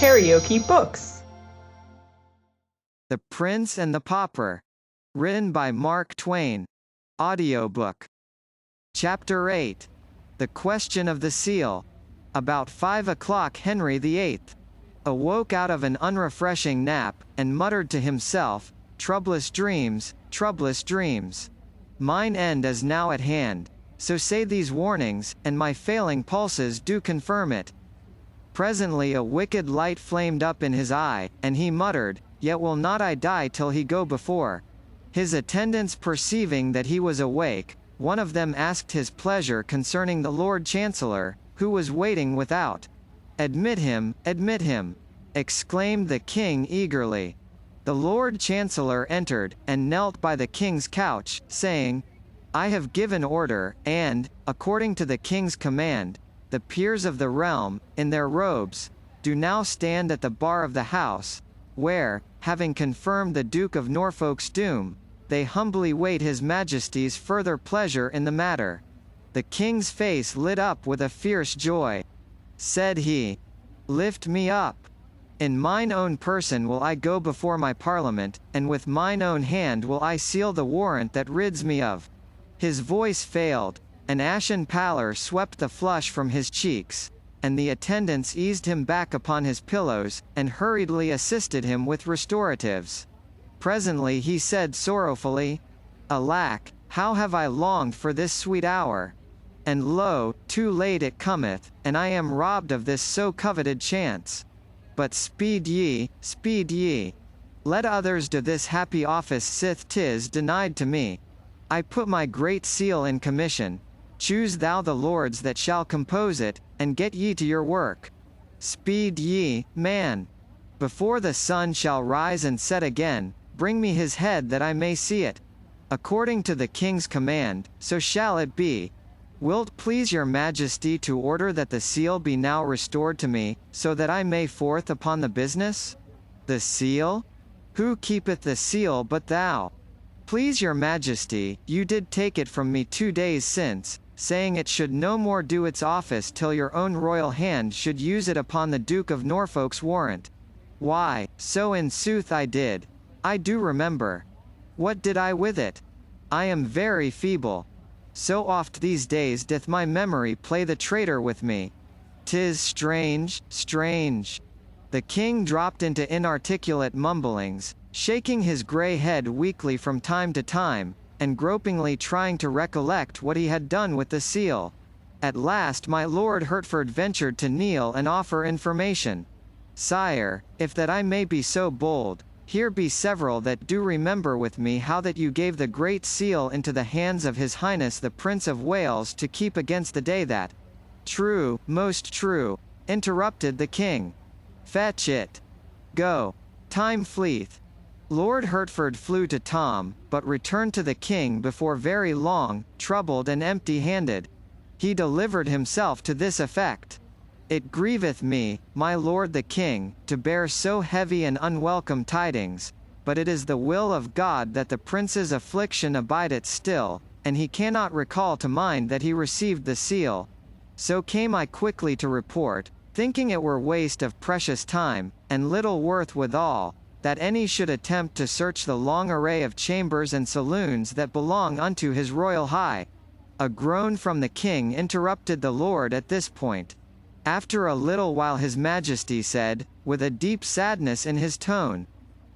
KaraokeBooks. The Prince and the Pauper. Written by Mark Twain. Audiobook. Chapter 8. The Question of the Seal. About 5 o'clock Henry VIII awoke out of an unrefreshing nap, and muttered to himself, "Troublous dreams, troublous dreams. Mine end is now at hand, so say these warnings, and my failing pulses do confirm it." Presently a wicked light flamed up in his eye, and he muttered, "Yet will not I die till he go before." His attendants perceiving that he was awake, one of them asked his pleasure concerning the Lord Chancellor, who was waiting without. "Admit him, exclaimed the king eagerly. The Lord Chancellor entered, and knelt by the king's couch, saying, "I have given order, and, according to the king's command, the peers of the realm, in their robes, do now stand at the bar of the house, where, having confirmed the Duke of Norfolk's doom, they humbly wait his Majesty's further pleasure in the matter." The king's face lit up with a fierce joy. Said he, "Lift me up. In mine own person will I go before my parliament, and with mine own hand will I seal the warrant that rids me of." His voice failed, an ashen pallor swept the flush from his cheeks, and the attendants eased him back upon his pillows, and hurriedly assisted him with restoratives. Presently he said sorrowfully, "Alack, how have I longed for this sweet hour! And lo, too late it cometh, and I am robbed of this so coveted chance. But speed ye, speed ye. Let others do this happy office sith 'tis denied to me. I put my great seal in commission. Choose thou the lords that shall compose it, and get ye to your work. Speed ye, man. Before the sun shall rise and set again, bring me his head that I may see it. According to the king's command, so shall it be. Wilt please your majesty to order that the seal be now restored to me, so that I may forth upon the business?" "The seal? Who keepeth the seal but thou? Please your majesty, you did take it from me 2 days since, saying it should no more do its office till your own royal hand should use it upon the Duke of Norfolk's warrant." "Why, so in sooth I did. I do remember. What did I with it? I am very feeble. So oft these days doth my memory play the traitor with me. 'Tis strange, strange." The king dropped into inarticulate mumblings, shaking his grey head weakly from time to time, and gropingly trying to recollect what he had done with the seal. At last my Lord Hertford ventured to kneel and offer information. "Sire, if that I may be so bold, here be several that do remember with me how that you gave the great seal into the hands of His Highness the Prince of Wales to keep against the day that—" "True, most true," interrupted the king. "Fetch it. Go. Time fleeth." Lord Hertford flew to Tom, but returned to the king before very long, troubled and empty-handed. He delivered himself to this effect: "It grieveth me, my lord the king, to bear so heavy and unwelcome tidings, but it is the will of God that the prince's affliction abideth still, and he cannot recall to mind that he received the seal. So came I quickly to report, thinking it were waste of precious time, and little worth withal, that any should attempt to search the long array of chambers and saloons that belong unto his royal high." A groan from the king interrupted the lord at this point. After a little while his majesty said, with a deep sadness in his tone,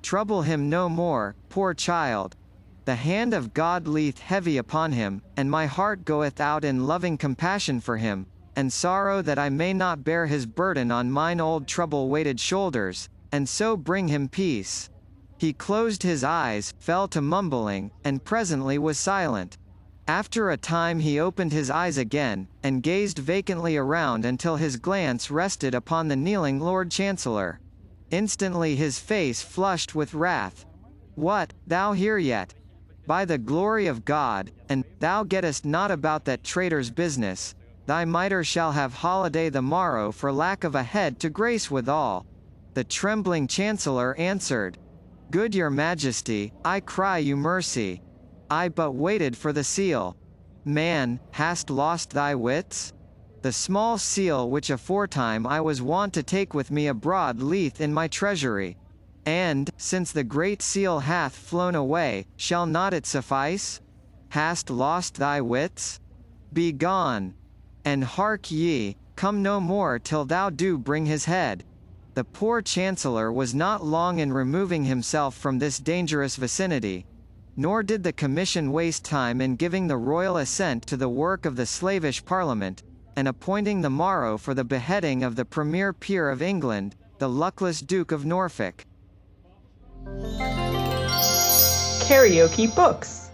"Trouble him no more, poor child. The hand of God lieth heavy upon him, and my heart goeth out in loving compassion for him, and sorrow that I may not bear his burden on mine old trouble-weighted shoulders, and so bring him peace." He closed his eyes, fell to mumbling, and presently was silent. After a time he opened his eyes again, and gazed vacantly around until his glance rested upon the kneeling Lord Chancellor. Instantly his face flushed with wrath. "What, thou here yet? By the glory of God, and thou gettest not about that traitor's business, thy mitre shall have holiday the morrow for lack of a head to grace withal." The trembling chancellor answered, "Good your majesty, I cry you mercy. I but waited for the seal. Man, hast lost thy wits? The small seal which aforetime I was wont to take with me abroad lieth in my treasury. And, since the great seal hath flown away, shall not it suffice? Hast lost thy wits? Be gone. And hark ye, come no more till thou do bring his head. The poor Chancellor was not long in removing himself from this dangerous vicinity. Nor did the Commission waste time in giving the royal assent to the work of the slavish Parliament, and appointing the morrow for the beheading of the premier peer of England, the luckless Duke of Norfolk. KaraokeBooks.